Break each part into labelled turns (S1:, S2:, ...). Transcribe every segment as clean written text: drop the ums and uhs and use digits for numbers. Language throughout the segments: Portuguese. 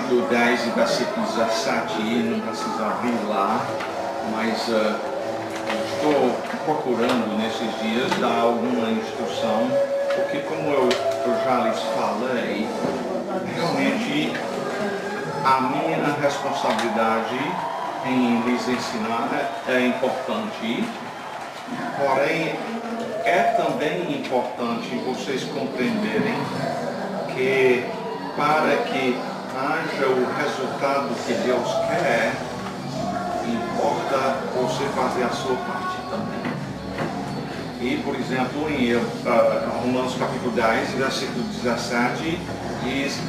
S1: capítulo 10 e versículo 17, não precisa abrir lá, mas estou procurando nesses dias dar alguma instrução, porque como eu já lhes falei, realmente a minha responsabilidade em lhes ensinar é importante, porém é também importante vocês compreenderem que para que haja o resultado que Deus quer, importa você fazer a sua parte também. E, por exemplo, em Romanos capítulo 10, versículo 17, diz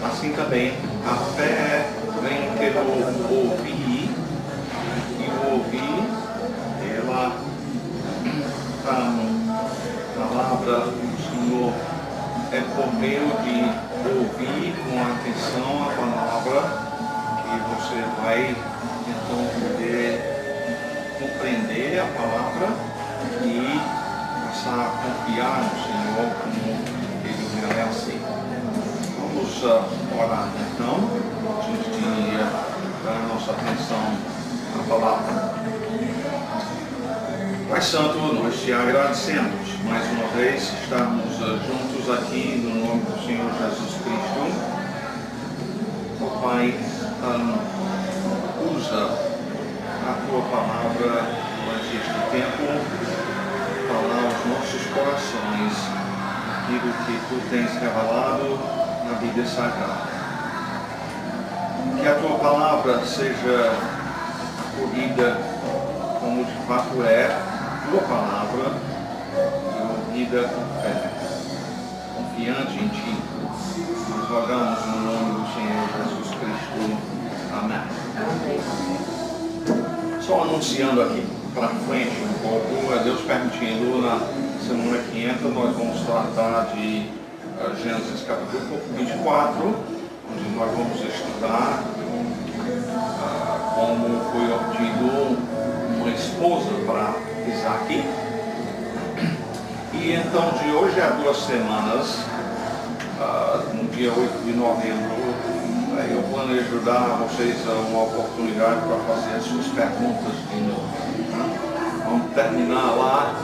S1: assim também, a fé vem pelo ouvir, e o ouvir, ela palavra do Senhor é por meio de ouvir com atenção a palavra que você vai então poder compreender a palavra e passar a confiar no Senhor como Ele merece. Vamos orar então, antes de dar nossa atenção à palavra. Pai Santo, nós te agradecemos mais uma vez estarmos juntos aqui no nome do Senhor Jesus Cristo. Oh, Pai, usa a tua palavra durante este tempo, falar aos nossos corações aquilo que tu tens revelado na Bíblia Sagrada. Que a tua palavra seja acolhida como de fato é tua palavra e ouvida com fé, confiante em ti. Nós rogamos no nome do Senhor Jesus Cristo. Amém. Só anunciando aqui para frente um pouco, Deus permitindo, na semana que entra nós vamos tratar de Gênesis capítulo 24, onde nós vamos estudar como foi obtido uma esposa para Isaac. E então de hoje a 2 semanas, no dia 8 de novembro, eu planejo dar a vocês uma oportunidade para fazer as suas perguntas de novo. Vamos terminar lá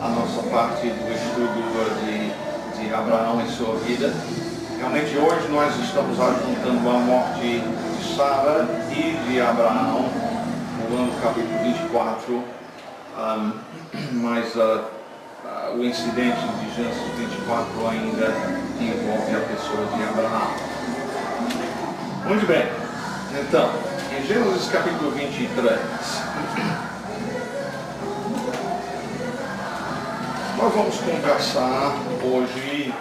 S1: a nossa parte do estudo de Abraão e sua vida. Realmente hoje nós estamos ajuntando a morte de Sara e de Abraão, no ano capítulo 24, mas o incidente de Gênesis 24 ainda envolve a pessoa de Abraão. Muito bem, então, em Gênesis capítulo 23, nós vamos conversar hoje,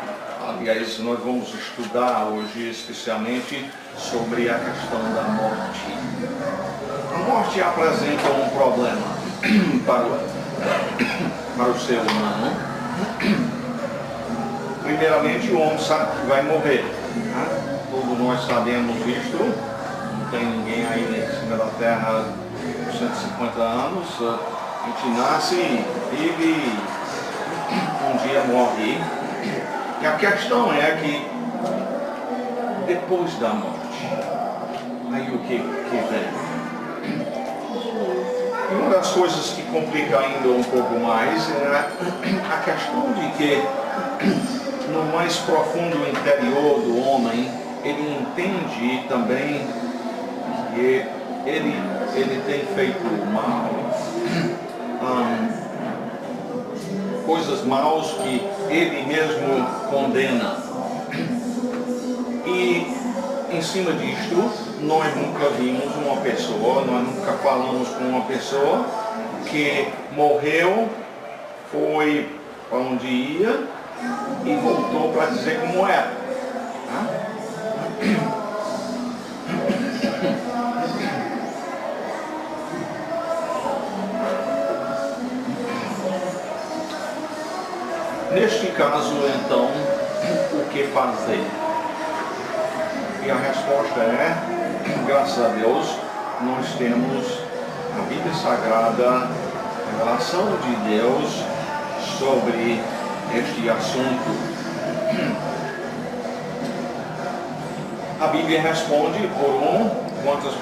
S1: aliás, nós vamos estudar hoje especialmente sobre a questão da morte. A morte apresenta um problema para o ser humano. Primeiramente, o homem sabe que vai morrer. Né? Todos nós sabemos isto. Não tem ninguém aí em cima da Terra por 150 anos. A gente nasce, vive, um dia morre. E a questão é que depois da morte, aí o que vem? E uma das coisas que complica ainda um pouco mais é a questão de que no mais profundo interior do homem, ele entende também que ele tem feito mal, coisas maus que ele mesmo condena. E em cima disto, nós nunca vimos uma pessoa, nós nunca falamos com uma pessoa que morreu, foi para onde ia e voltou para dizer como era. Neste caso, então, o que fazer? E a resposta é, graças a Deus, nós temos a Bíblia Sagrada, a revelação de Deus sobre este assunto. A Bíblia responde por quantas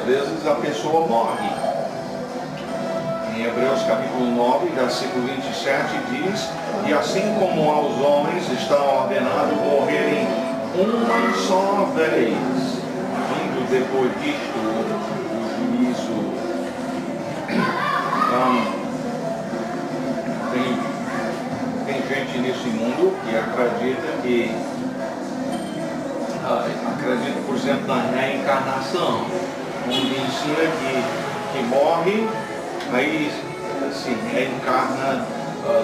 S1: vezes a pessoa morre. Em Hebreus capítulo 9, versículo 27 diz: e assim como aos homens está ordenado morrerem uma só vez, vindo depois disto o juízo. Tem gente nesse mundo que acredita, por exemplo, na reencarnação, onde ensina que morre, aí se reencarna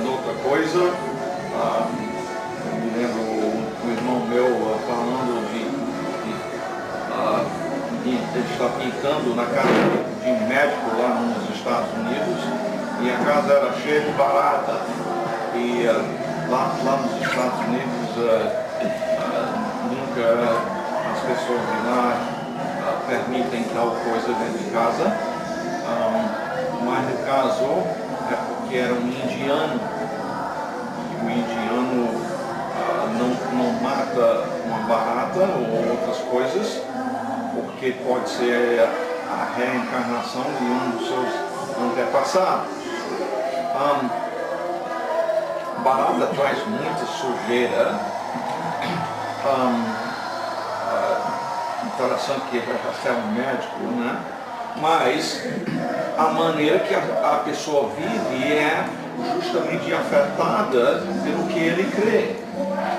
S1: noutra coisa. Eu me lembro um irmão meu falando ele está pintando na casa de um médico lá nos Estados Unidos, e a casa era cheia de barata. E lá nos Estados Unidos nunca as pessoas de lá permitem tal coisa dentro de casa. Mas no caso é porque era um indiano, e o indiano não mata uma barata ou outras coisas, porque pode ser a reencarnação de um dos seus antepassados. Barata traz muita sujeira. Interessante que é um médico, né? Mas a maneira que a pessoa vive é justamente afetada pelo que ele crê.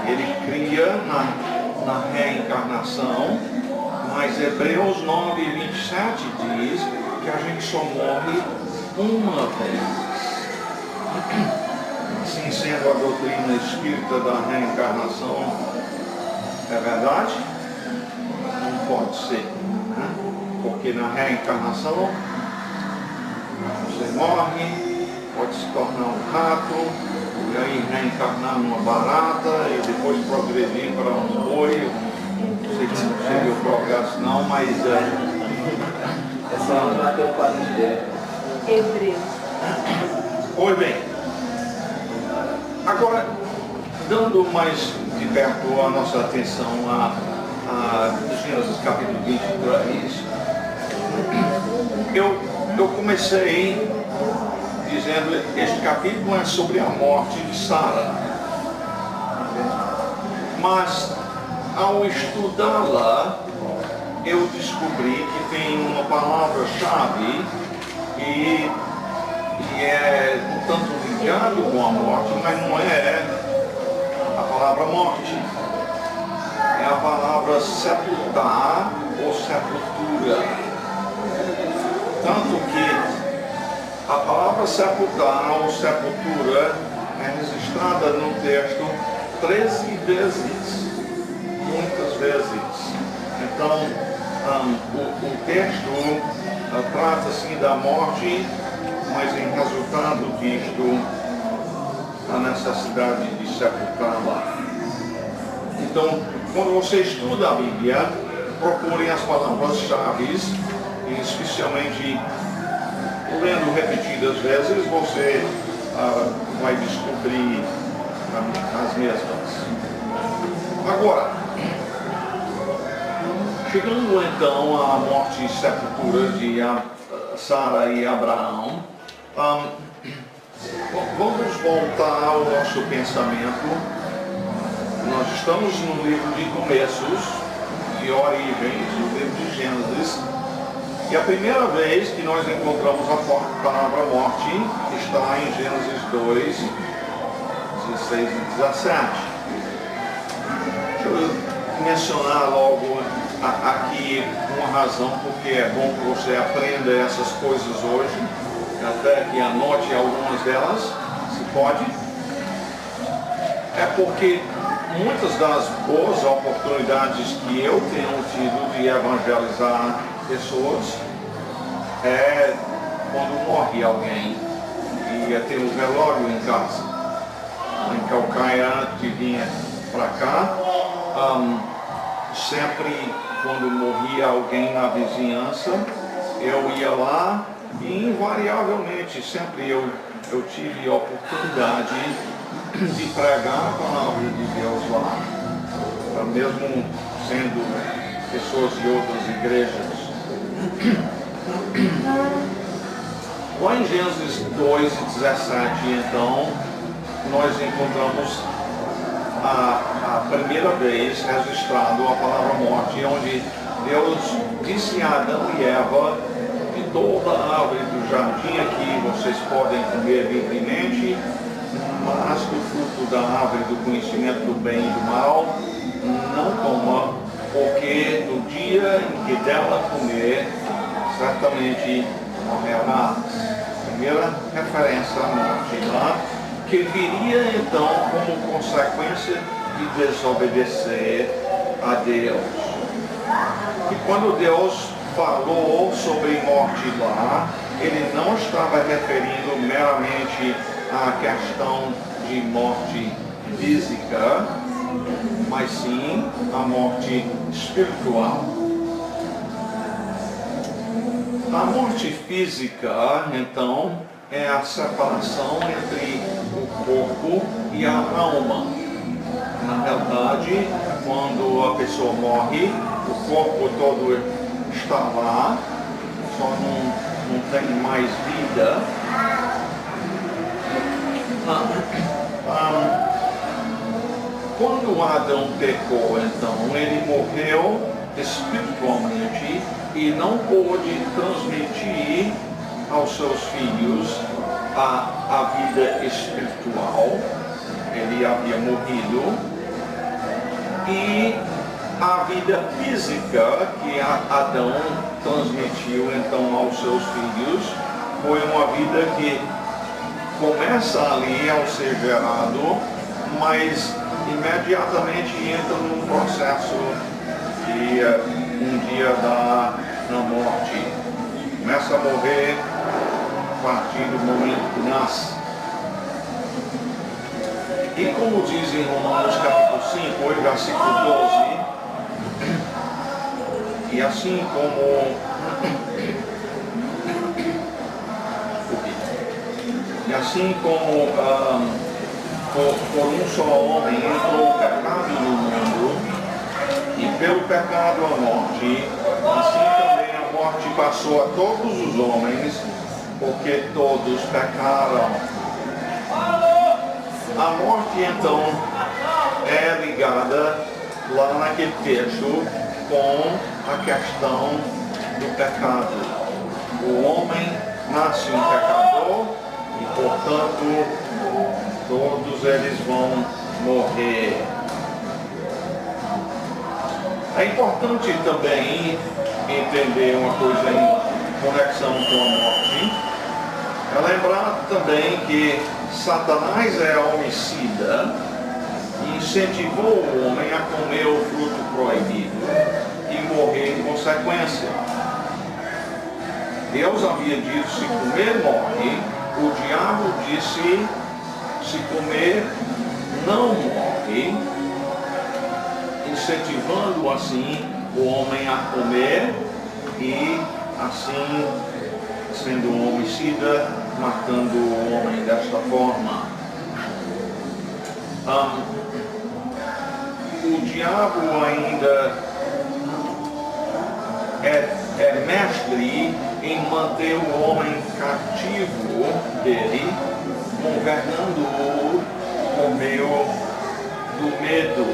S1: Ele cria na reencarnação, mas Hebreus 9:27 diz que a gente só morre uma vez. Assim sendo, a doutrina espírita da reencarnação é verdade? Não pode ser, né? Porque na reencarnação você morre, pode se tornar um rato, e aí reencarnar numa barata, e depois progredir para um boi. Não sei se seria o progresso não, mas
S2: essa não é o quadro dele.
S3: Hebreus.
S1: Pois bem. Agora, dando mais de perto a nossa atenção a Gênesis capítulo 23, eu comecei dizendo que este capítulo é sobre a morte de Sara. Mas, ao estudá-la, eu descobri que tem uma palavra-chave que é um tanto ligado com a morte, mas não é a palavra morte. É a palavra sepultar ou sepultura. Tanto que a palavra sepultar ou sepultura é registrada no texto 13 vezes, muitas vezes. Então, o texto trata-se da morte, mas em resultado disto, a necessidade de sepultá-la. Então, quando você estuda a Bíblia, procure as palavras-chave, e especialmente lendo repetidas vezes, você vai descobrir as mesmas. Agora, chegando então à morte e sepultura de Sara e Abraão, vamos voltar ao nosso pensamento. Nós estamos no livro de começos, de origens, no livro de Gênesis, e a primeira vez que nós encontramos a palavra morte está em Gênesis 2, 16 e 17. Deixa eu mencionar logo aqui uma razão porque é bom que você aprenda essas coisas hoje, até que anote algumas delas, se pode. É porque muitas das boas oportunidades que eu tenho tido de evangelizar pessoas é quando morre alguém e ter um velório em casa. Em Calcaia, que vinha para cá, sempre quando morria alguém na vizinhança, eu ia lá e invariavelmente sempre eu tive a oportunidade de pregar a palavra de Deus lá. mesmo sendo pessoas de outras igrejas. Lá em Gênesis 2:17, então, nós encontramos a primeira vez registrado a palavra morte, onde Deus disse a Adão e Eva: de toda a árvore do jardim aqui vocês podem comer livremente, mas do fruto da árvore do conhecimento do bem e do mal não coma, porque no dia em que dela comer, certamente morrerá. Primeira referência à morte, né? Que viria então como consequência de desobedecer a Deus. E quando Deus falou sobre morte lá, ele não estava referindo meramente à questão de morte física, mas sim à morte espiritual. A morte física, então, é a separação entre o corpo e a alma. Na realidade, quando a pessoa morre, o corpo todo está lá, só não tem mais vida. Quando Adão pecou, então, ele morreu espiritualmente e não pôde transmitir aos seus filhos a vida espiritual. Ele havia morrido. E a vida física que Adão transmitiu então aos seus filhos foi uma vida que começa ali ao ser gerado, mas imediatamente entra num processo que um dia dá na morte. Começa a morrer a partir do momento que nasce. E como diz em Romanos capítulo 5, versículo 12, e assim como por um só homem entrou o pecado no mundo, e pelo pecado a morte, assim também a morte passou a todos os homens, porque todos pecaram. A morte, então, é ligada lá naquele texto com a questão do pecado. O homem nasce um pecador e, portanto, todos eles vão morrer. É importante também entender uma coisa em conexão com a morte. É lembrar também que Satanás é homicida e incentivou o homem a comer o fruto proibido e morrer em consequência. Deus havia dito: se comer, morre. O diabo disse: se comer, não morre, incentivando assim o homem a comer e assim sendo um homicida, matando o homem desta forma. O diabo ainda é mestre em manter o homem cativo dele, governando-o por meio do medo.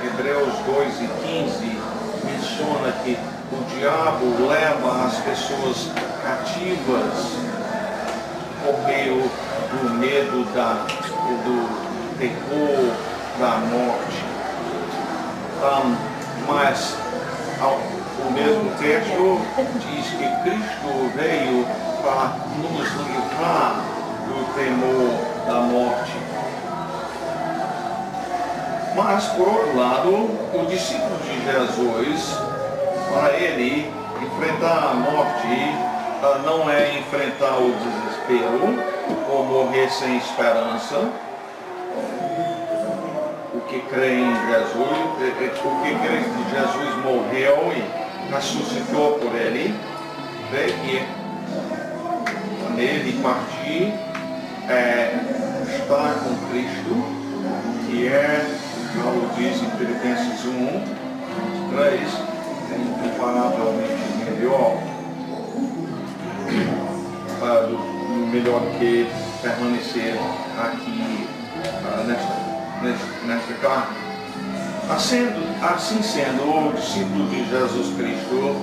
S1: Hebreus 2:15 menciona que o diabo leva as pessoas cativas por meio do medo, do terror da morte. Mas o mesmo texto diz que Cristo veio para nos livrar do temor da morte. Mas, por outro lado, o discípulo de Jesus, para ele, enfrentar a morte não é enfrentar o desespero ou morrer sem esperança. O que crê em Jesus, o que crê que Jesus morreu e ressuscitou por ele, vê que nele partir estar com Cristo, que é, Paulo diz em Filipenses 1:11, melhor que permanecer aqui nesta carne. Assim sendo, o discípulo de Jesus Cristo,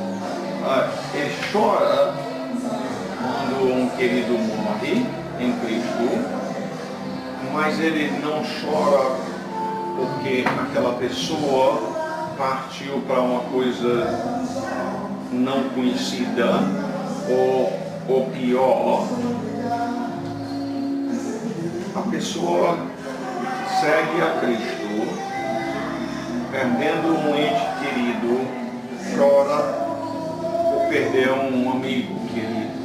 S1: ele chora quando um querido morre em Cristo, mas ele não chora porque aquela pessoa partiu para uma coisa não conhecida, ou pior, a pessoa segue a Cristo, perdendo um ente querido, chora por perder um amigo querido.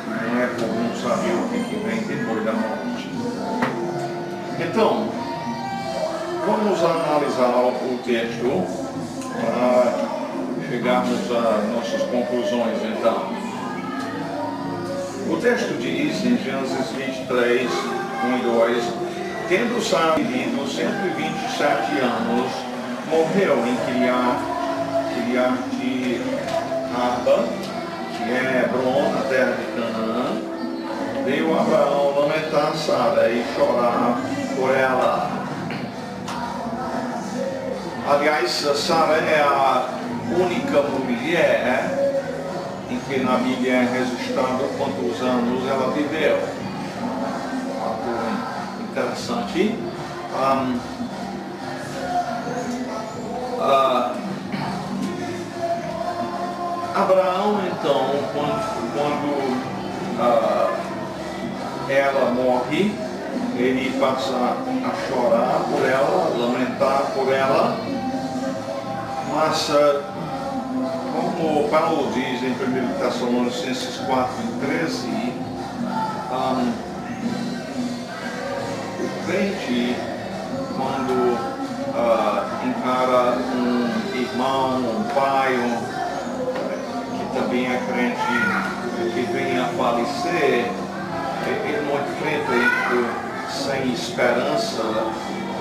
S1: Não é por não saber o que vem depois da morte. Então, vamos analisar o texto para chegarmos a nossas conclusões. Então, o texto diz em Gênesis 23, 1 e 2: tendo Sara vivido 127 anos, morreu em Kiriat-Arba, que é Hebron, na terra de Canaã. Veio Abraão lamentar Sara e chorar por ela. Aliás, Sara é a única mulher em que na Bíblia é registrado quantos anos ela viveu. Interessante. Abraão, então, quando ela morre, ele passa a chorar por ela, lamentar por ela, mas como Paulo diz em 1 Tessalonicenses 4:13, o crente, quando encara um irmão, um pai, que também é crente, que vem a falecer, ele não enfrenta isso sem esperança,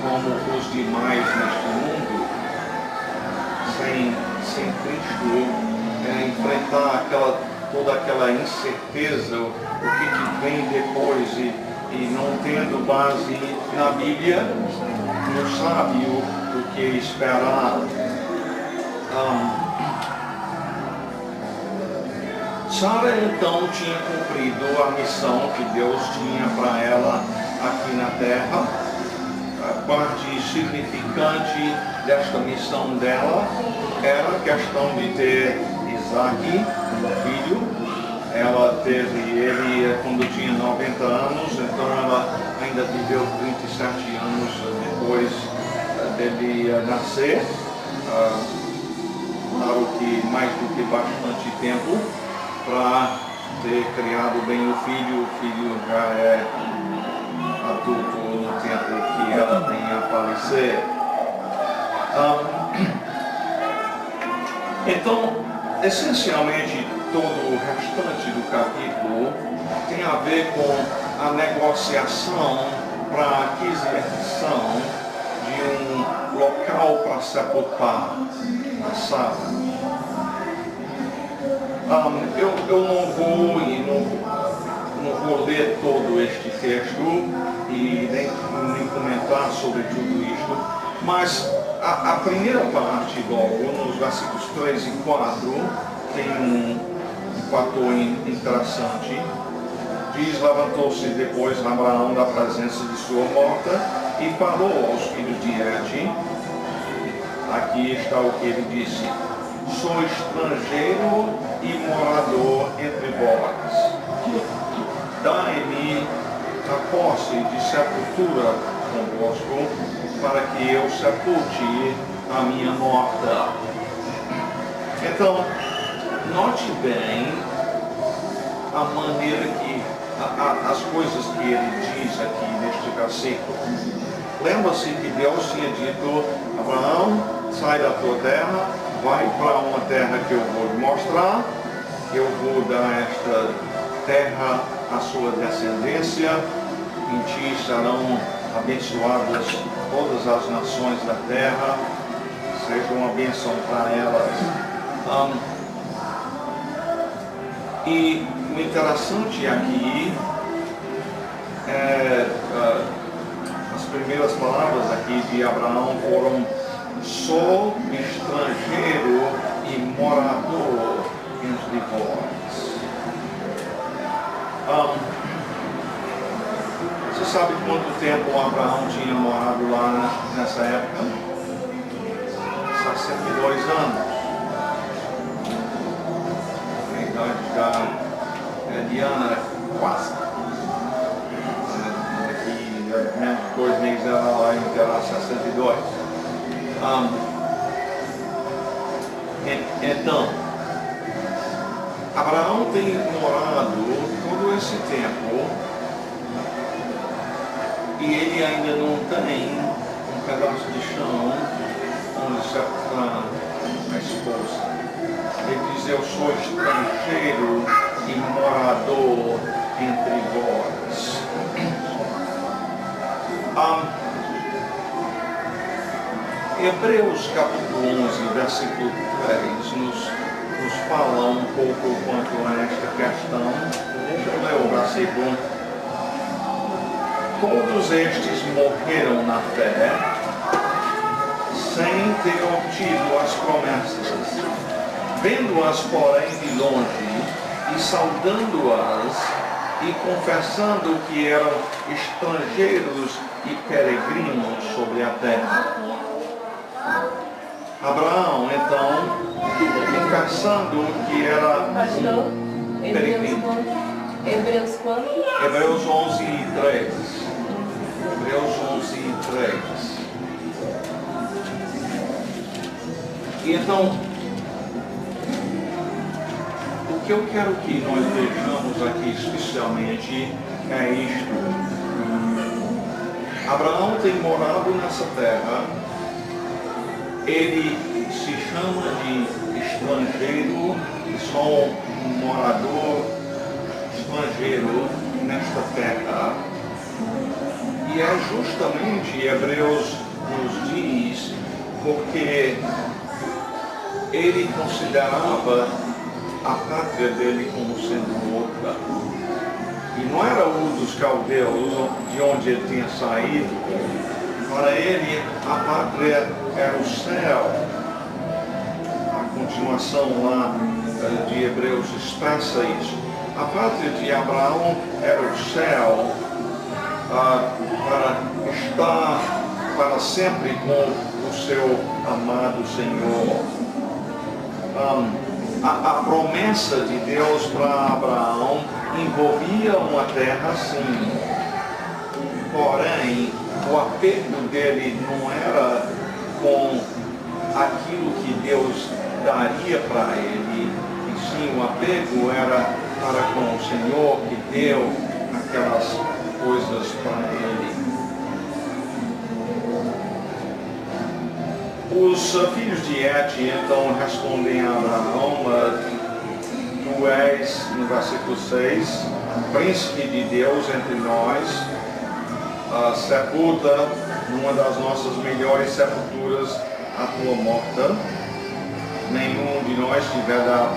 S1: como os demais neste mundo, sem Cristo, enfrentar toda aquela incerteza, o que vem depois, e não tendo base na Bíblia, não sabe o que esperar. Sara então tinha cumprido a missão que Deus tinha para ela aqui na terra. A parte significante desta missão dela era a questão de ter Isaac, um filho. Ela teve ele quando tinha 90 anos, então ela ainda viveu 37 anos depois dele nascer. Claro que mais do que bastante tempo para ter criado bem o filho já é adulto no tempo que ela tem a falecer. Então, essencialmente, todo o restante do capítulo tem a ver com a negociação para a aquisição de um local para sepultar a Sara. Eu não vou ler todo este texto e nem comentar sobre tudo isto, mas a primeira parte, logo, nos versículos 3 e 4, tem um fator interessante. Diz: levantou-se depois Abraão da presença de sua morta e falou aos filhos de Et. Aqui está o que ele disse: sou estrangeiro e morador entre vós. Dai-me a posse de sepultura convosco, para que eu sepulte a minha morta. Então, note bem a maneira que, as coisas que ele diz aqui neste versículo. Lembra-se que Deus tinha dito: Abraão, sai da tua terra, vai para uma terra que eu vou te mostrar, eu vou dar esta terra à sua descendência, em ti serão abençoadas todas as nações da terra, seja uma bênção para elas. E o interessante aqui é as primeiras palavras aqui de Abraão foram: sou estrangeiro e morador entre vós. Você sabe quanto tempo Abraão tinha morado lá nessa época? 62 anos. A idade da Diana quase. Daqui menos de 2 meses ela vai terá 62. Então, Abraão tem morado todo esse tempo e ele ainda não tem um pedaço de chão onde sepultar a esposa. Ele diz: eu sou estrangeiro e morador entre vós. Hebreus capítulo 11, versículo 3 nos fala um pouco quanto a esta questão. Deixa eu ler o versículo. Todos estes morreram na fé, sem ter obtido as promessas, vendo-as, porém, de longe, e saudando-as, e confessando que eram estrangeiros e peregrinos sobre a terra. Abraão, então, confessando que era peregrino.
S2: Hebreus quanto?
S1: Hebreus 11 e 3. Hebreus 11 e 3. E então, o que eu quero que nós vejamos aqui especialmente é isto. Abraão tem morado nessa terra, ele se chama de estrangeiro, só um morador estrangeiro nesta terra. E é justamente Hebreus nos diz porque ele considerava a pátria dele como sendo outra. E não era o dos caldeus, de onde ele tinha saído. Para ele, a pátria era o céu. A continuação lá de Hebreus expressa isso. A pátria de Abraão era o céu, para estar para sempre com o seu amado Senhor. A promessa de Deus para Abraão envolvia uma terra, sim, porém o apego dele não era com aquilo que Deus daria para ele, e sim o apego era para com o Senhor que deu aquelas coisas para ele. Os filhos de Et então respondem a Abraão: tu és, no versículo 6, príncipe de Deus entre nós, sepulta numa das nossas melhores sepulturas a tua morta. Nenhum de nós te dará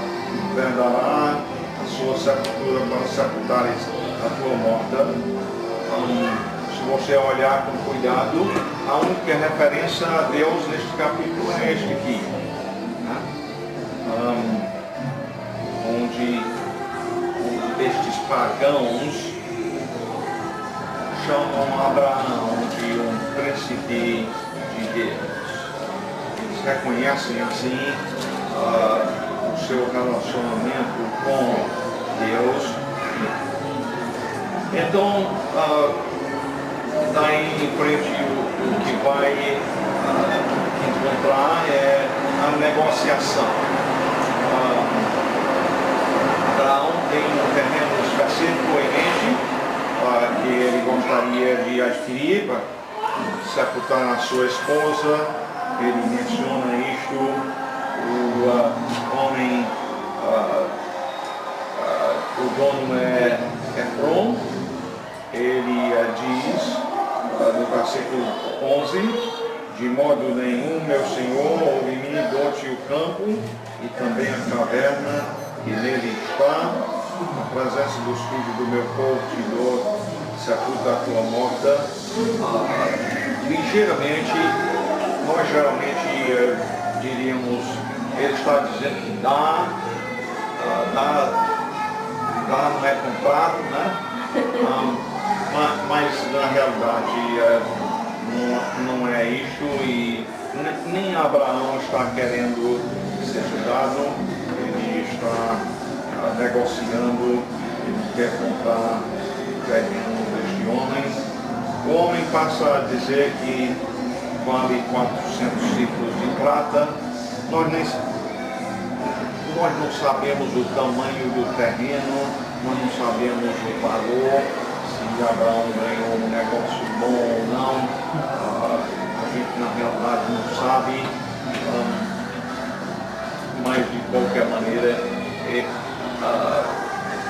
S1: a sua sepultura para sepultares a tua morta. Se você olhar com cuidado, a única referência a Deus neste capítulo é este aqui, né? Onde estes pagãos chamam Abraão de um príncipe de Deus. Eles reconhecem assim o seu relacionamento com Deus. Então, daí em frente o que vai encontrar é a negociação. Abraão tem um terreno específico em mente que ele gostaria de adquirir para sepultar a sua esposa. Ele menciona isto. O homem, o dono é Efron. Ele diz no versículo 11: de modo nenhum, meu Senhor, ouve-me, dou-te o campo e também a caverna que nele está, na presença dos filhos do meu povo, te dou, sepulta a tua morta. Ligeiramente, nós geralmente diríamos, ele está dizendo que dá não é comprado, né? Mas na realidade não é isso, e nem Abraão está querendo ser ajudado, ele está negociando, ele quer comprar o terreno deste homem. O homem passa a dizer que vale 400 ciclos de prata. Nós não sabemos o tamanho do terreno, nós não sabemos o valor, se Abraão ganhou um negócio bom ou não, a gente na realidade não sabe, mas de qualquer maneira,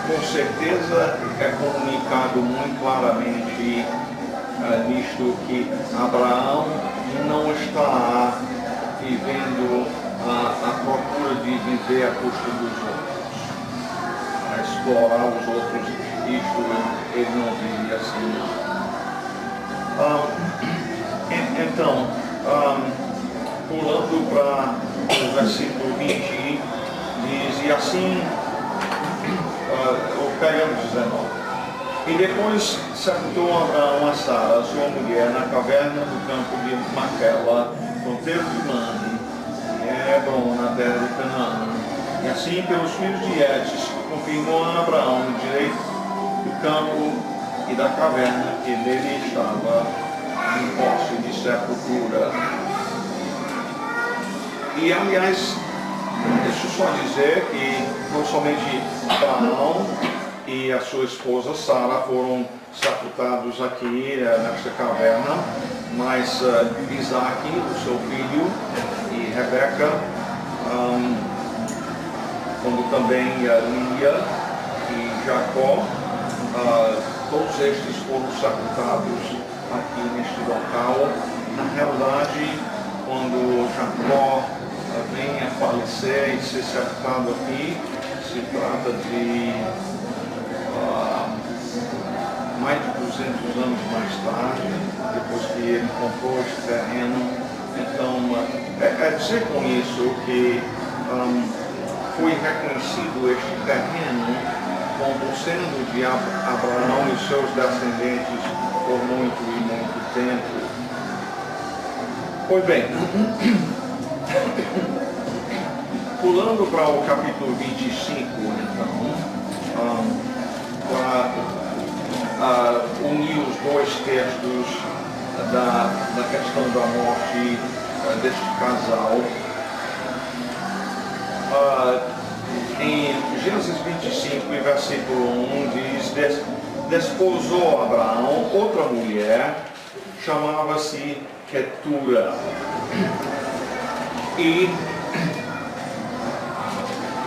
S1: com certeza é comunicado muito claramente nisto que Abraão não está vivendo a procura de viver a custa dos outros, a explorar os outros. Isto ele não vive assim, não. Então, pulando para o versículo 20, diz, e assim, pegando 19. E depois sepultou Abraão a Sara, sua mulher, na caverna do campo de Maquela, fronteiro de Mane, Hebron, na terra de Canaã. E assim, pelos filhos de Etes, confirmou a Abraão o direito do campo e da caverna que nele estava em posse de sepultura. E, aliás, deixa eu só dizer que não somente Abraão e a sua esposa Sara foram sepultados aqui nesta caverna, mas Isaac, o seu filho, e Rebeca, como também Lia e Jacó, todos estes foram sepultados aqui neste local. Na realidade, quando Jacó vem a falecer e ser sepultado aqui, se trata de mais de 200 anos mais tarde, depois que ele comprou este terreno. Então, é dizer com isso que foi reconhecido este terreno como sendo de Abraão e seus descendentes por muito e muito tempo. Pois bem, pulando para o capítulo 25, então, para unir os dois textos da questão da morte deste casal. Em Gênesis 25, versículo 1, diz, desposou Abraão outra mulher, chamava-se Ketura. E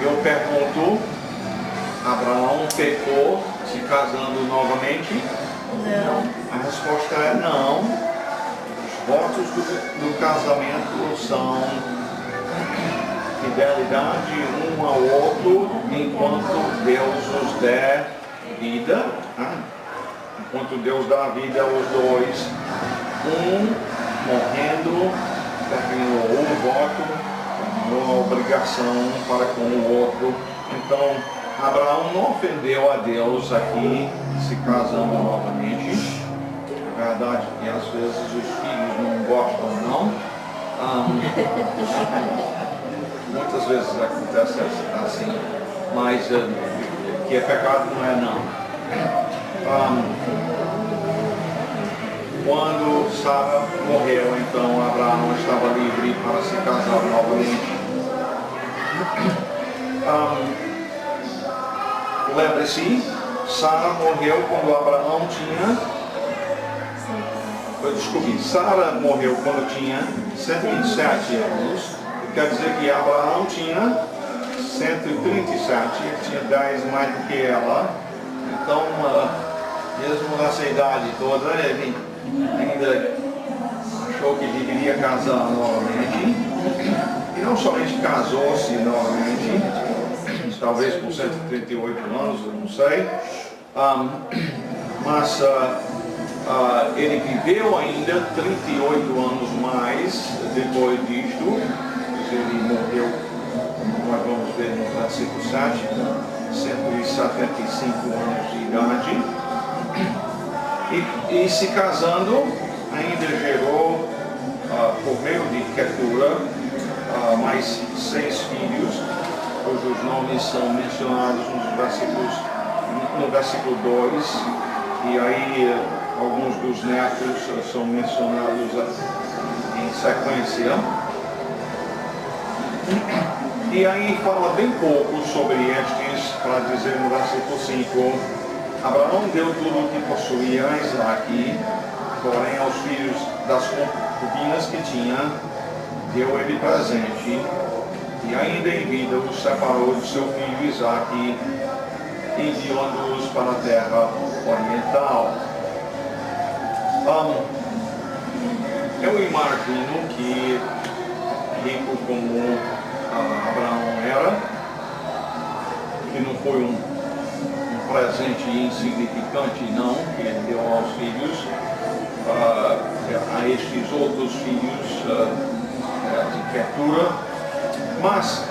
S1: eu pergunto, Abraão pecou se casando novamente?
S2: Não.
S1: A resposta é não. Os votos do casamento são fidelidade um ao outro enquanto Deus os der vida. Enquanto Deus dá vida aos dois, um morrendo, terminou o voto, terminou a obrigação para com o outro. Então, Abraão não ofendeu a Deus aqui, se casando novamente. É verdade que às vezes os filhos não gostam, não. Muitas vezes acontece assim, mas que é pecado não é não. Quando Sara morreu, então Abraão estava livre para se casar novamente. Lembre-se, Sara morreu quando Abraão tinha... Sara morreu quando tinha 127 anos. Quer dizer que Abraão tinha 137, tinha 10 mais do que ela. Então, mesmo nessa idade toda, ele ainda achou que deveria casar novamente. E não somente casou-se novamente, talvez com 138 anos, eu não sei. Mas ele viveu ainda 38 anos mais depois disto. Ele morreu, como nós vamos ver no versículo 7, 175 anos de idade. E se casando, ainda gerou, por meio de Ketura, mais 6 filhos, cujos nomes são mencionados no versículo 2, e aí alguns dos netos são mencionados em sequência. E aí fala bem pouco sobre estes, para dizer no versículo 5, Abraão deu tudo o que possuía a Isaque, porém aos filhos das concubinas que tinha, deu ele presente, e ainda em vida os separou de seu filho Isaque, enviando-os para a terra oriental. Eu imagino que, rico como Abraão era, que não foi um presente insignificante, não, que ele deu aos filhos, a estes outros filhos de Ketura, mas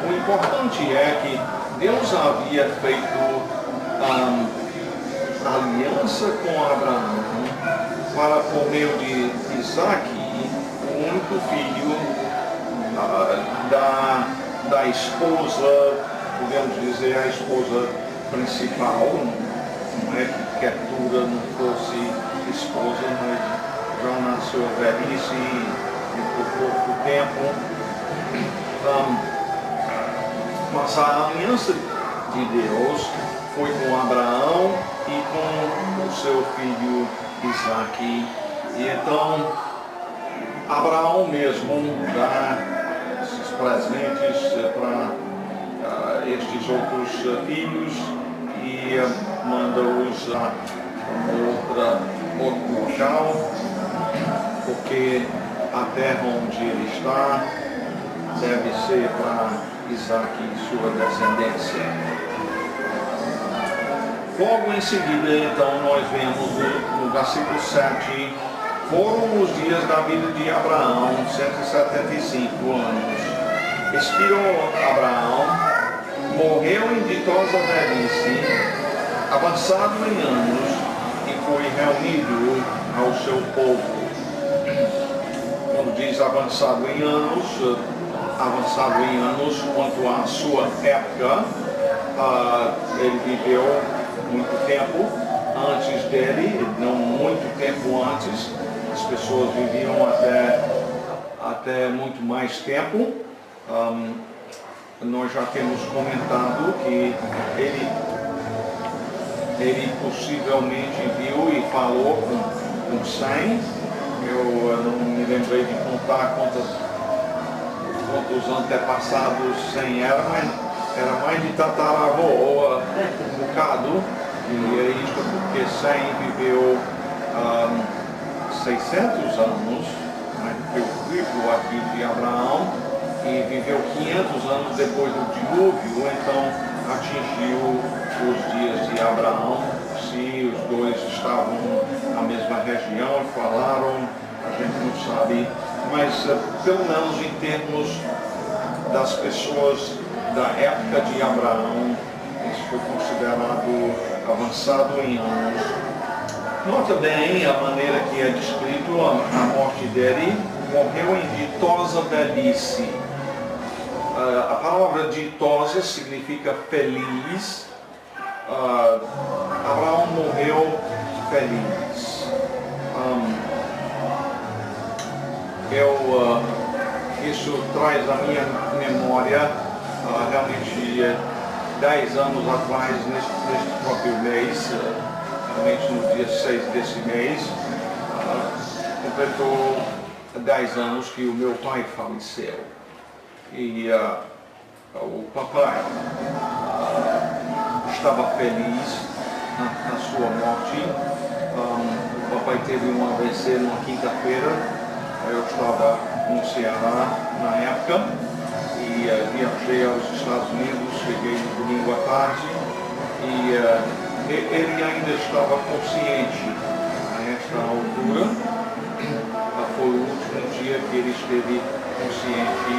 S1: o importante é que Deus havia feito aliança com Abraão para, por meio de Isaque, o único filho da esposa, podemos dizer, a esposa principal. Não é que Ketura não fosse esposa, mas já na sua velhice e por pouco tempo. Mas a aliança de Deus foi com Abraão e com o seu filho Isaque. E então Abraão mesmo dá esses presentes para estes outros filhos e manda-os a outro local, porque a terra onde ele está deve ser para Isaque e sua descendência. Logo em seguida, então, nós vemos no versículo 7, foram os dias da vida de Abraão, 175 anos. Expirou Abraão, morreu em ditosa velhice, avançado em anos, e foi reunido ao seu povo. Quando diz avançado em anos quanto à sua época, ele viveu muito tempo antes dele, não muito tempo antes, as pessoas viviam até muito mais tempo. Nós já temos comentado que ele possivelmente viu e falou com 100. Eu não me lembrei de contar quantos antepassados 100 era, mas era mais de tataravô, um bocado. E é isto porque 100 viveu 600 anos, né, que o livro aqui de Abraão, e viveu 500 anos depois do dilúvio, então atingiu os dias de Abraão. Se os dois estavam na mesma região e falaram, a gente não sabe, mas pelo menos em termos das pessoas da época de Abraão, isso foi considerado avançado em anos. Nota bem a maneira que é descrito a morte dele: morreu em ditosa velhice. A palavra ditosa significa feliz. Abraão morreu feliz. Isso traz à minha memória realmente 10 anos atrás, neste próprio mês, realmente no dia 6 desse mês, completou 10 anos que o meu pai faleceu. E o papai estava feliz na sua morte. O papai teve um AVC numa quinta-feira. Eu estava no Ceará na época e viajei aos Estados Unidos, cheguei no domingo à tarde e ele ainda estava consciente a esta altura. Foi o último dia que ele esteve consciente.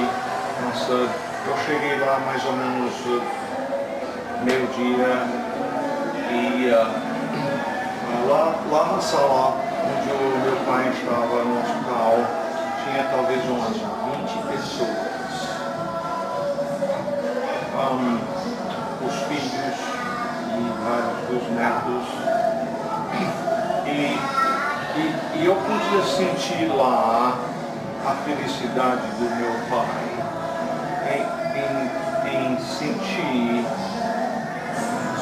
S1: Nossa, eu cheguei lá mais ou menos meio-dia e lá na sala onde o meu pai estava no hospital, tinha talvez umas 20 pessoas. Os filhos e vários dos netos. E eu podia sentir lá a felicidade do meu pai em sentir,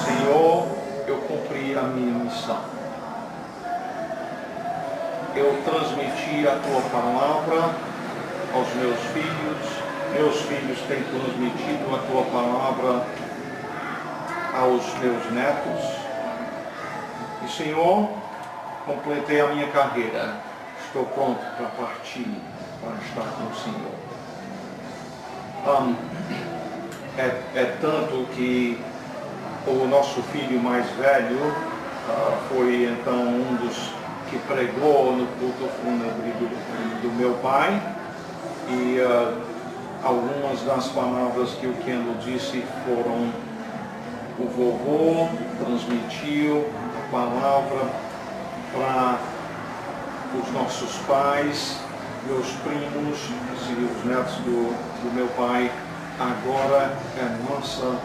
S1: Senhor, eu cumpri a minha missão. Eu transmiti a tua palavra aos meus filhos têm transmitido a tua palavra aos meus netos. E Senhor, completei a minha carreira. Estou pronto para partir, para estar com o Senhor. É tanto que o nosso filho mais velho foi então um dos que pregou no culto fúnebre do meu pai. E algumas das palavras que o Kendall disse foram: o vovô transmitiu a palavra para os nossos pais, meus primos e os netos do meu pai. Agora é nossa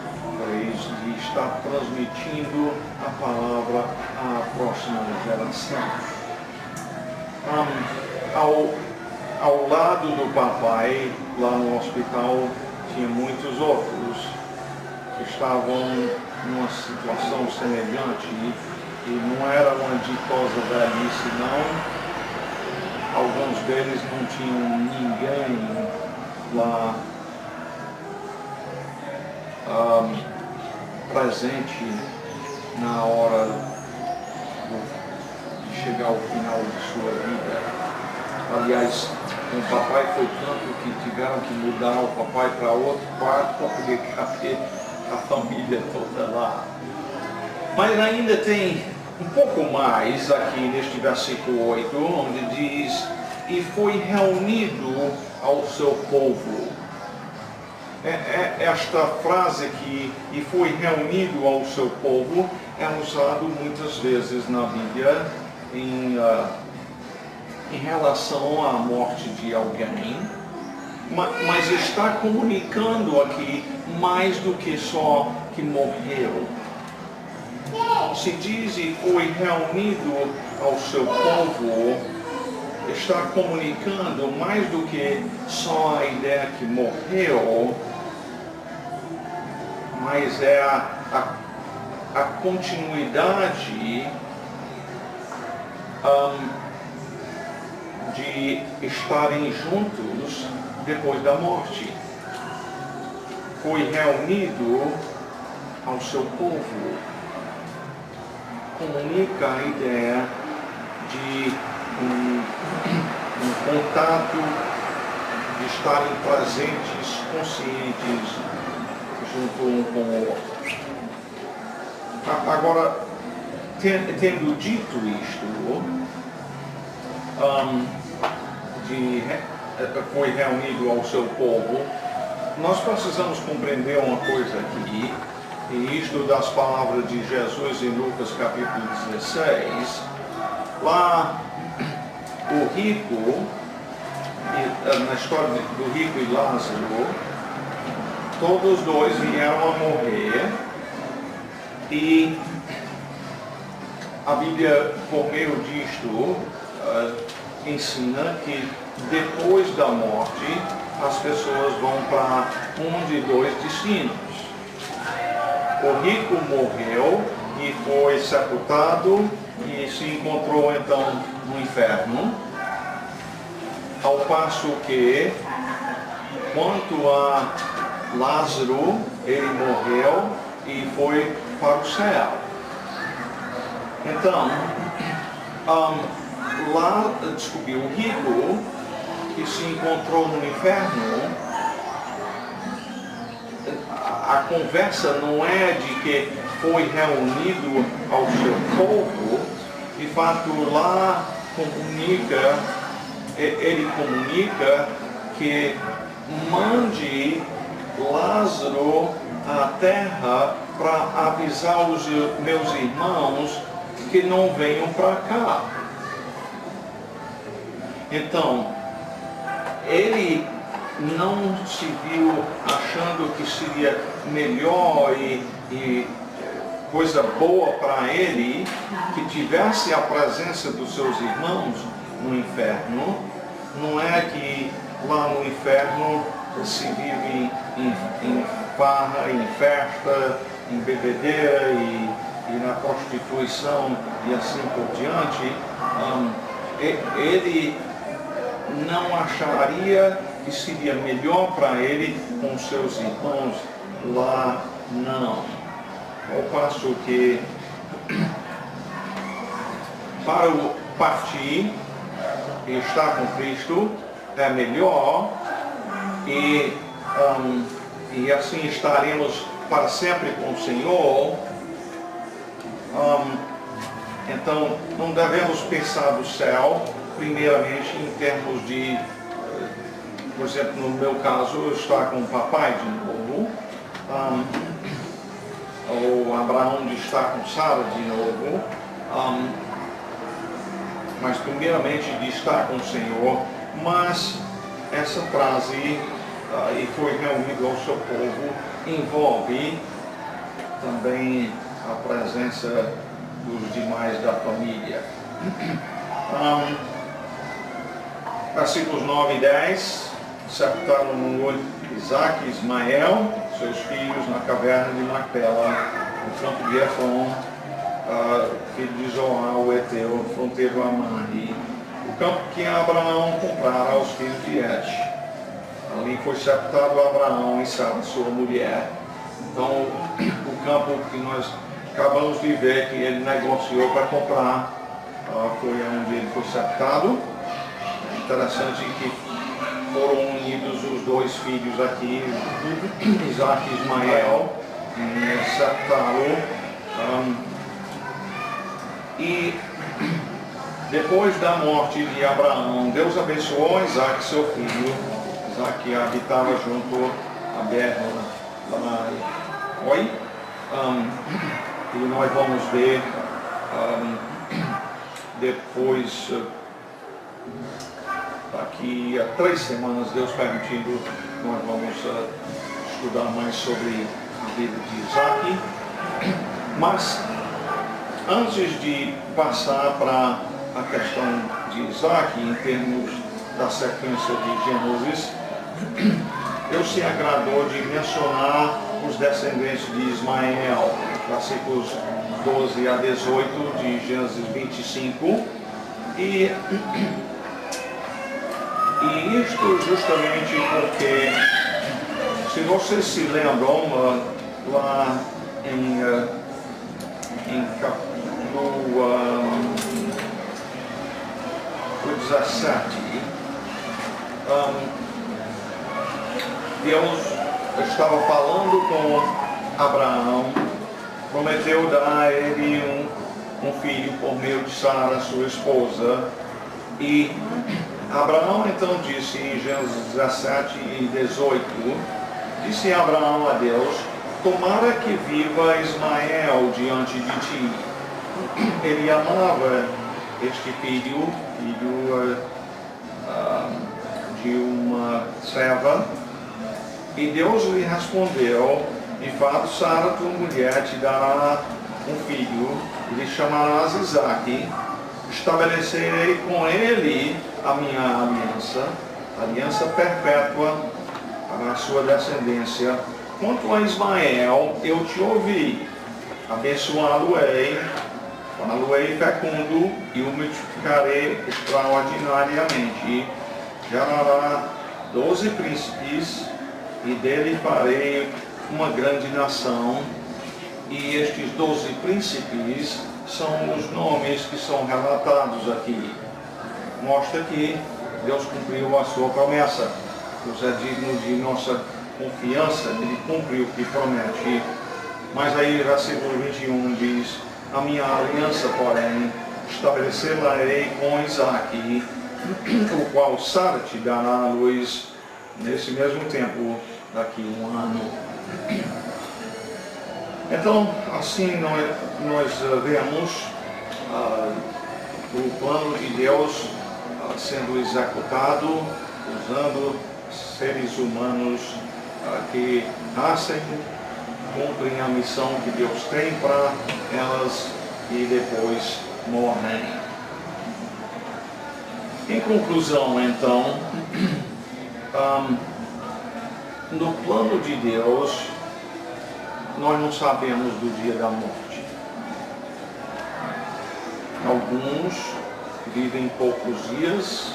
S1: vez de estar transmitindo a palavra à próxima geração. Ao lado do papai, lá no hospital, tinha muitos outros que estavam numa situação semelhante. E não era uma ditosa velhice, não. Alguns deles não tinham ninguém lá presente na hora de chegar ao final de sua vida. Aliás, o papai foi tanto que tiveram que mudar o papai para outro quarto para poder caber a família toda lá. Mas ainda tem um pouco mais aqui neste versículo 8, onde diz: e foi reunido ao seu povo. Esta frase aqui, e foi reunido ao seu povo, é usado muitas vezes na Bíblia em relação à morte de alguém, mas está comunicando aqui mais do que só que morreu. Se diz e foi reunido ao seu povo, está comunicando mais do que só a ideia que morreu, mas é a continuidade de estarem juntos depois da morte. Foi reunido ao seu povo. Comunica a ideia de um contato, de estarem presentes, conscientes, junto um com o outro. Agora, tendo dito isto, foi reunido ao seu povo, nós precisamos compreender uma coisa aqui, e isto das palavras de Jesus em Lucas capítulo 16, lá o rico, na história do rico e Lázaro, todos dois vieram a morrer, e a Bíblia, por meio disto, ensina que depois da morte as pessoas vão para um de dois destinos. O rico morreu e foi sepultado e se encontrou então no inferno, ao passo que, quanto a Lázaro, ele morreu e foi para o céu. Então, o rico que se encontrou no inferno, a conversa não é de que foi reunido ao seu povo, de fato lá ele comunica que mande Lázaro à terra para avisar os meus irmãos que não venham para cá. Então, ele não se viu achando que seria melhor e coisa boa para ele que tivesse a presença dos seus irmãos no inferno. Não é que lá no inferno se vive em farra, em festa, em bebedeira e na prostituição e assim por diante. Ele não acharia que seria melhor para ele com seus irmãos lá, não. Ao passo que para o partir e estar com Cristo é melhor e assim estaremos para sempre com o Senhor. Então não devemos pensar do céu primeiramente em termos de, por exemplo, no meu caso, estar com o papai de novo, ou Abraão de estar com Sara de novo, mas primeiramente de estar com o Senhor. Mas essa frase, e foi reunido ao seu povo, envolve também a presença dos demais da família. Versículos 9 e 10, sepultaram Isaac e Ismael, seus filhos, na caverna de Macpela, no campo de Efron, filho de Zoar, o Eteu, fronteiro a Mari, o campo que Abraão comprara aos filhos de Et. Ali foi sepultado Abraão e Sara, sua mulher. Então, o campo que nós acabamos de ver, que ele negociou para comprar, foi onde ele foi sepultado. É interessante que foram unidos os dois filhos aqui, Isaac e Ismael, e sepultaram. E depois da morte de Abraão, Deus abençoou Isaac, seu filho. Isaac habitava junto a Beer-Lahai. E nós vamos ver depois, daqui a 3 semanas, Deus permitindo, nós vamos estudar mais sobre a vida de Isaac. Mas antes de passar para a questão de Isaac, em termos da sequência de Gênesis, Deus se agradou de mencionar os descendentes de Ismael, versículos 12 a 18 de Gênesis 25, e isto justamente porque, se vocês se lembram, lá no 17, Deus estava falando com Abraão, prometeu dar a ele um filho por meio de Sara, sua esposa, e Abraão então disse em Gênesis 17 e 18, disse Abraão a Deus: tomara que viva Ismael diante de ti. Ele amava este filho de uma serva, e Deus lhe respondeu: de fato, Sara, tua mulher, te dará um filho, e lhe chamarás Isaque. Estabelecerei com ele a minha aliança perpétua para a sua descendência. Quanto a Ismael, eu te ouvi, abençoá-lo-ei, fá-lo-ei fecundo e o multiplicarei extraordinariamente. Gerará 12 príncipes e dele farei uma grande nação. E estes 12 príncipes são os nomes que são relatados aqui. Mostra que Deus cumpriu a sua promessa. Deus é digno de nossa confiança, ele cumpre o que promete. Mas aí, versículo 21 diz: a minha aliança, porém, estabelecê-la-ei com Isaque, o qual Sara te dará a luz nesse mesmo tempo, daqui a 1 ano. Então, assim nós vemos o plano de Deus sendo executado, usando seres humanos que nascem, cumprem a missão que Deus tem para elas e depois morrem. Em conclusão, então, no plano de Deus, nós não sabemos do dia da morte. Alguns vivem poucos dias.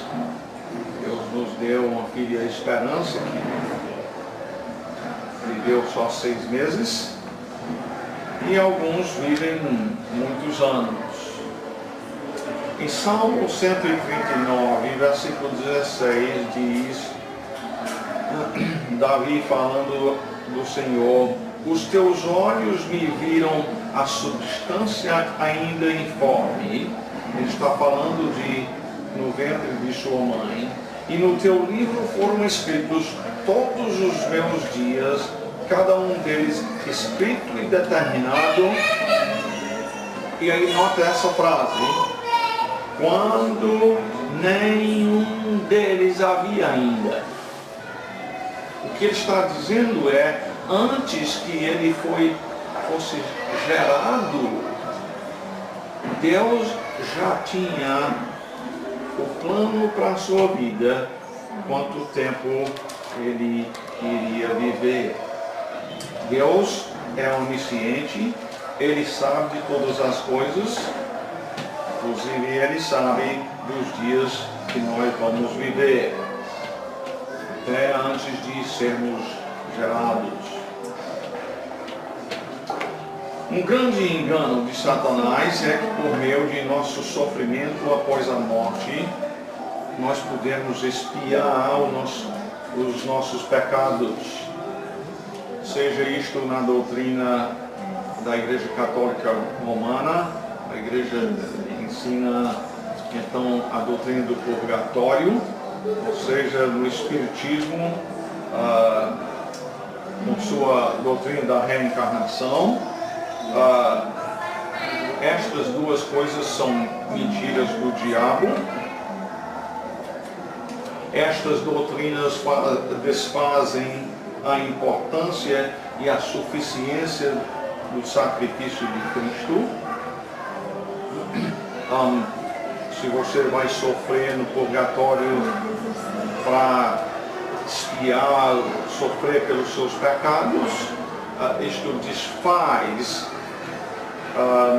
S1: Deus nos deu uma filha Esperança, que viveu só 6 meses. E alguns vivem muitos anos. Em Salmo 129, versículo 16, diz Davi falando do Senhor: os teus olhos me viram a substância ainda informe. Ele está falando no ventre de sua mãe. E no teu livro foram escritos todos os meus dias, cada um deles escrito e determinado. E aí nota essa frase: quando nenhum deles havia ainda. O que ele está dizendo é, antes que ele fosse gerado, Deus já tinha o plano para a sua vida, quanto tempo ele iria viver. Deus é onisciente, ele sabe de todas as coisas, inclusive ele sabe dos dias que nós vamos viver, até antes de sermos gerados. Um grande engano de Satanás é que por meio de nosso sofrimento após a morte, nós podemos expiar os nossos pecados. Seja isto na doutrina da Igreja Católica Romana, a Igreja ensina então a doutrina do purgatório, ou seja, no Espiritismo, com sua doutrina da reencarnação. Estas duas coisas são mentiras do diabo. Estas doutrinas desfazem a importância e a suficiência do sacrifício de Cristo. Se você vai sofrer no purgatório para expiar, sofrer pelos seus pecados, isto desfaz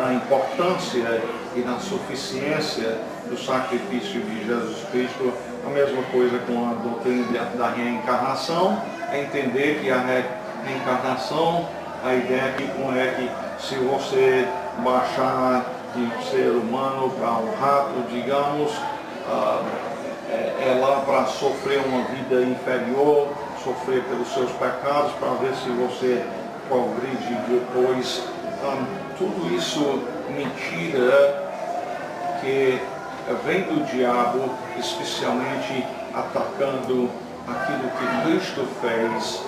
S1: na importância e na suficiência do sacrifício de Jesus Cristo. A mesma coisa com a doutrina da reencarnação, é entender que a reencarnação, a ideia aqui é que se você baixar de ser humano para um rato, digamos, é lá para sofrer uma vida inferior, sofrer pelos seus pecados, para ver se você progride depois. Tudo isso mentira que vem do diabo, especialmente atacando aquilo que Cristo fez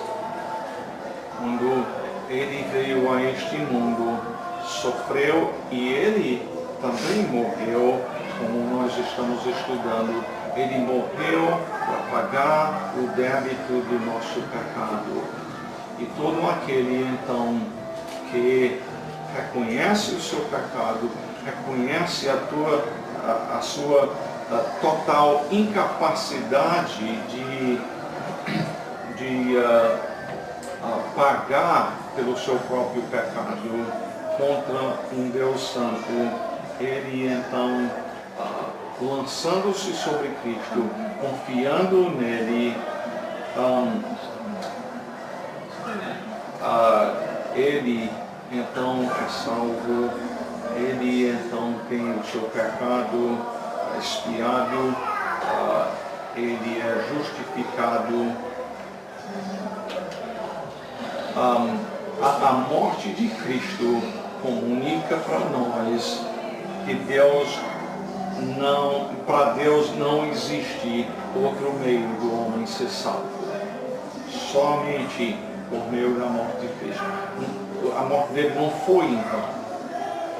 S1: quando ele veio a este mundo, sofreu e ele também morreu, como nós estamos estudando. Ele morreu para pagar o débito do nosso pecado. E todo aquele então que reconhece o seu pecado, reconhece a sua total incapacidade de pagar pelo seu próprio pecado contra um Deus Santo, ele então, lançando-se sobre Cristo, confiando nele, ele então é salvo, ele então tem o seu pecado expiado, ele é justificado. a morte de Cristo comunica para nós que para Deus não existe outro meio do homem ser salvo. Somente por meio da morte de Cristo. A morte dele não foi em vão.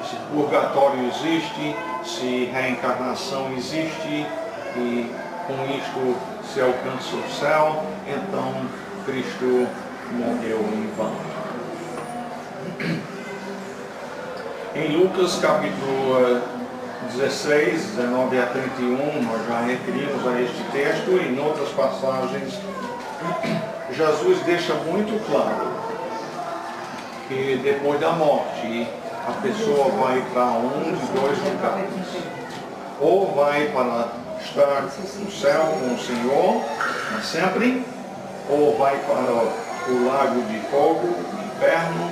S1: Se purgatório existe, se reencarnação existe, e com isto se alcança o céu, então Cristo morreu em vão. Em Lucas capítulo 16, 19 a 31, nós já referimos a este texto, e em outras passagens, Jesus deixa muito claro que depois da morte, a pessoa vai para um de dois lugares. Ou vai para estar no céu com o Senhor, para sempre, ou vai para o lago de fogo, o inferno,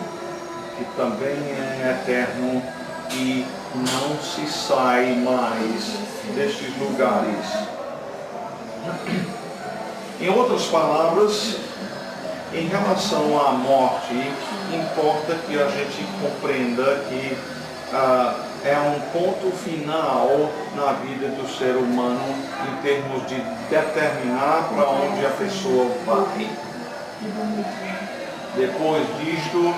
S1: que também é eterno e não se sai mais destes lugares. Em outras palavras, em relação à morte, importa que a gente compreenda que é um ponto final na vida do ser humano em termos de determinar para onde a pessoa vai. Depois disto,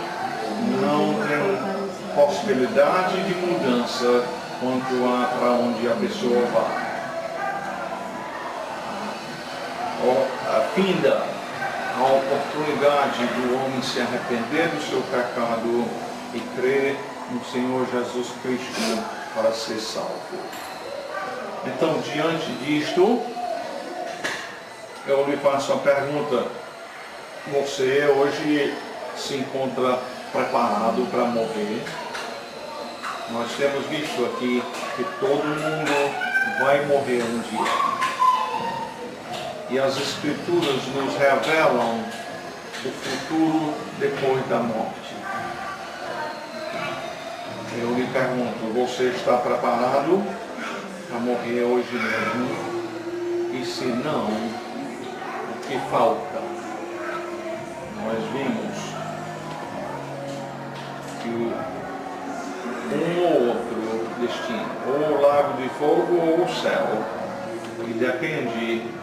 S1: não tem possibilidade de mudança quanto a para onde a pessoa vai. Finda a oportunidade do homem se arrepender do seu pecado e crer no Senhor Jesus Cristo para ser salvo. Então, diante disto, eu lhe faço a pergunta: você hoje se encontra preparado para morrer? Nós temos visto aqui que todo mundo vai morrer um dia. E as Escrituras nos revelam o futuro depois da morte. Eu lhe pergunto, você está preparado para morrer hoje mesmo? E se não, o que falta? Nós vimos que um ou outro destino, ou o lago de fogo ou o céu, e depende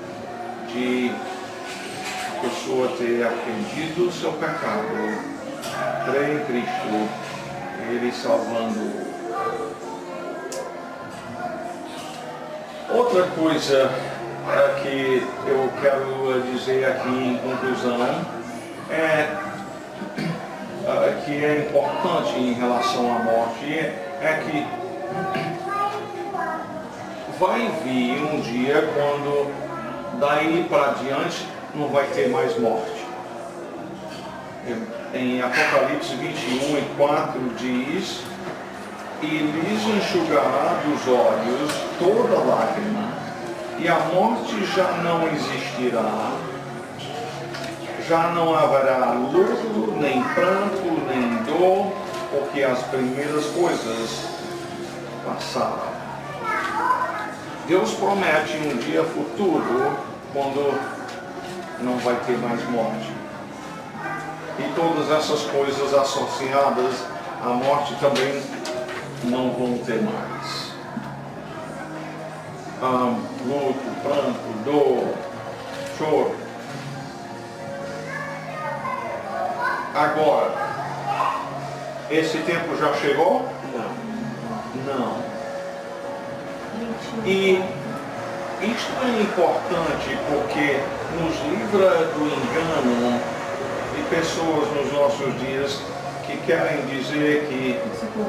S1: de a pessoa ter arrependido do seu pecado, crer em Cristo, Ele salvando. Outra coisa que eu quero dizer aqui em conclusão que é importante em relação à morte é que vai vir um dia quando daí para diante não vai ter mais morte. Em Apocalipse 21:4 diz: e lhes enxugará dos olhos toda lágrima, e a morte já não existirá, já não haverá luto, nem pranto, nem dor, porque as primeiras coisas passaram. Deus promete um dia futuro quando não vai ter mais morte. E todas essas coisas associadas à morte também não vão ter mais. Luto, pranto, dor, choro. Agora, esse tempo já chegou? Não. E isto é importante porque nos livra do engano de pessoas nos nossos dias que querem dizer que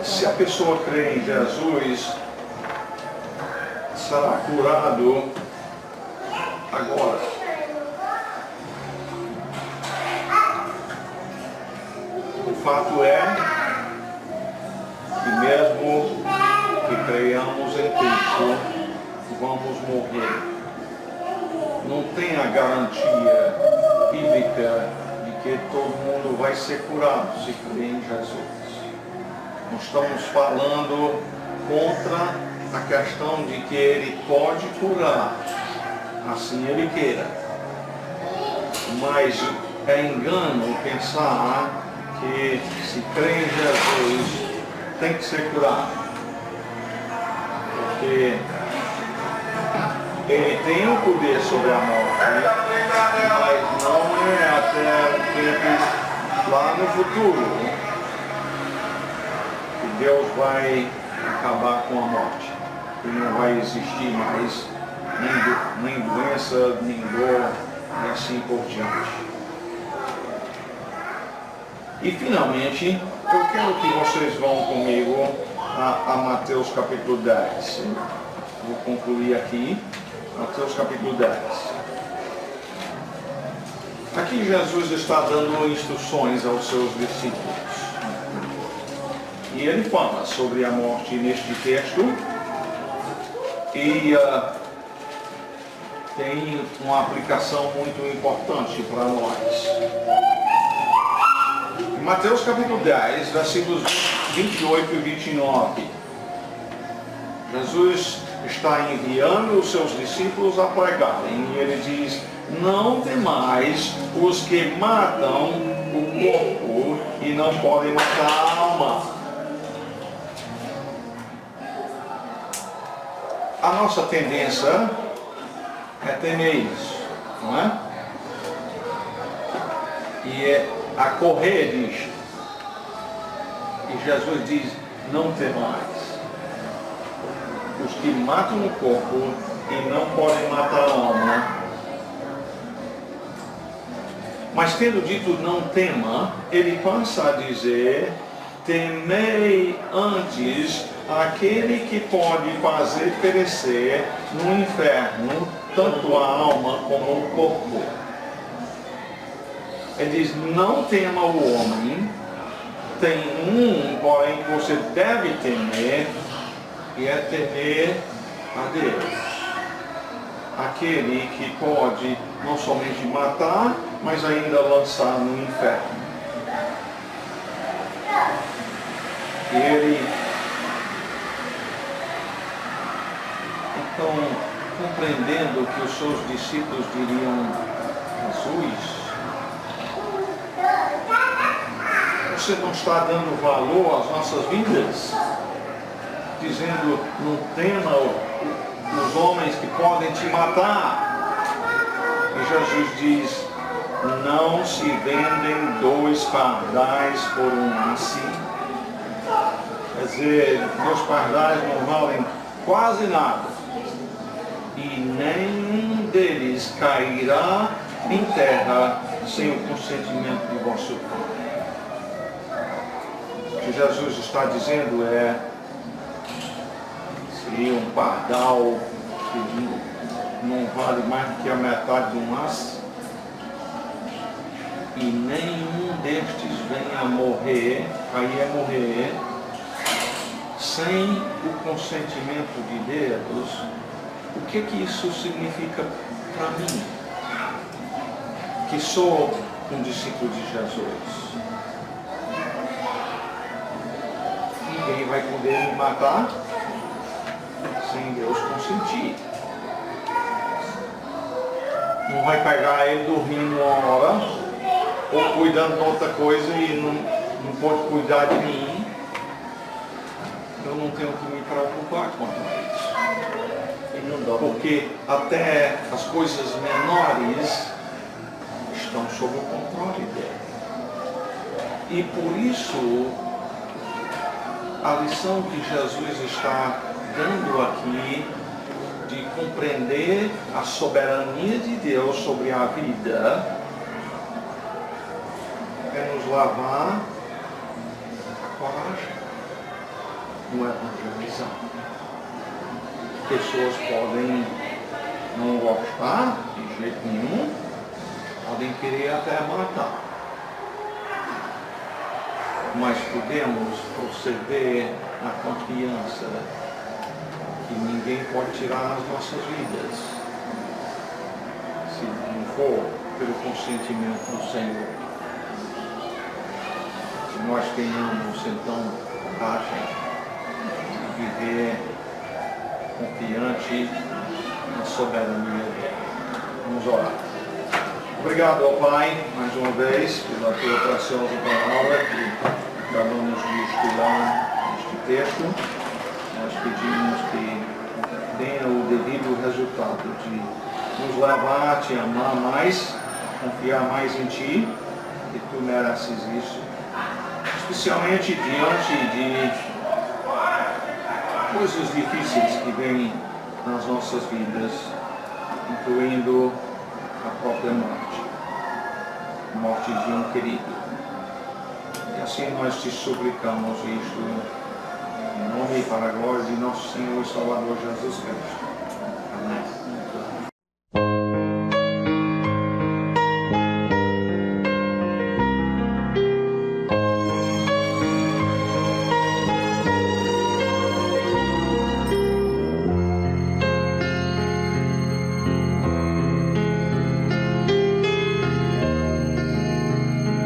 S1: se a pessoa crê em Jesus, será curado agora. O fato é que mesmo que creiamos em Cristo, vamos morrer. Não tem a garantia bíblica de que todo mundo vai ser curado se crer em Jesus. Nós estamos falando contra a questão de que Ele pode curar, assim Ele queira. Mas é engano pensar que se crê em Jesus tem que ser curado. Porque ele tem o poder sobre a morte, mas não é até o tempo lá no futuro que Deus vai acabar com a morte. E não vai existir mais nem doença, nem dor, e assim por diante. E finalmente, eu quero que vocês vão comigo a Mateus capítulo 10. Vou concluir aqui, Mateus capítulo 10. Aqui Jesus está dando instruções aos seus discípulos. E ele fala sobre a morte neste texto. E tem uma aplicação muito importante para nós. Mateus capítulo 10, versículos 28 e 29. Jesus está enviando os seus discípulos a pregarem. E ele diz: não temais os que matam o corpo e não podem matar a alma. A nossa tendência é temer isso, não é? E é a correr disto. E Jesus diz: não temais os que matam o corpo e não podem matar a alma. Mas tendo dito não tema, ele passa a dizer: temei antes aquele que pode fazer perecer no inferno tanto a alma como o corpo. Ele diz: não tema o homem, tem um, porém, que você deve temer, e é temer a Deus. Aquele que pode não somente matar, mas ainda lançar no inferno. E ele, então, compreendendo que os seus discípulos diriam: Jesus, você não está dando valor às nossas vidas, dizendo: não tema os homens que podem te matar. E Jesus diz: não se vendem 2 pardais por um assi. Quer dizer, 2 pardais não valem quase nada, e nenhum deles cairá em terra sem o consentimento de vosso Pai. O que Jesus está dizendo é: seria um pardal que não vale mais do que a metade de um aço, e nenhum destes venha a morrer, cair a morrer, sem o consentimento de Deus. O que isso significa para mim, que sou um discípulo de Jesus? Ninguém vai poder me matar sem Deus consentir. Não vai pegar ele dormindo uma hora, ou cuidando de outra coisa e não pode cuidar de mim. Eu não tenho que me preocupar quanto a isso. Porque até as coisas menores estão sob o controle dele. E por isso, a lição que Jesus está dando aqui, de compreender a soberania de Deus sobre a vida, é nos lavar a coragem no evangelizar. Pessoas podem não gostar de jeito nenhum, podem querer até matar, mas podemos proceder na confiança que ninguém pode tirar as nossas vidas, se não for pelo consentimento do Senhor. Se nós tenhamos então coragem de viver confiante na soberania dele. Vamos orar. Obrigado ao Pai, mais uma vez, pela tua preciosa palavra que acabamos de estudar este texto. Nós pedimos que tenha o devido resultado de nos levar a te amar mais, confiar mais em ti, que tu mereces isso, especialmente diante de coisas difíceis que vêm nas nossas vidas, incluindo a própria morte de um querido. E assim nós te suplicamos isto em nome e para a glória de nosso Senhor e Salvador Jesus Cristo. Amém.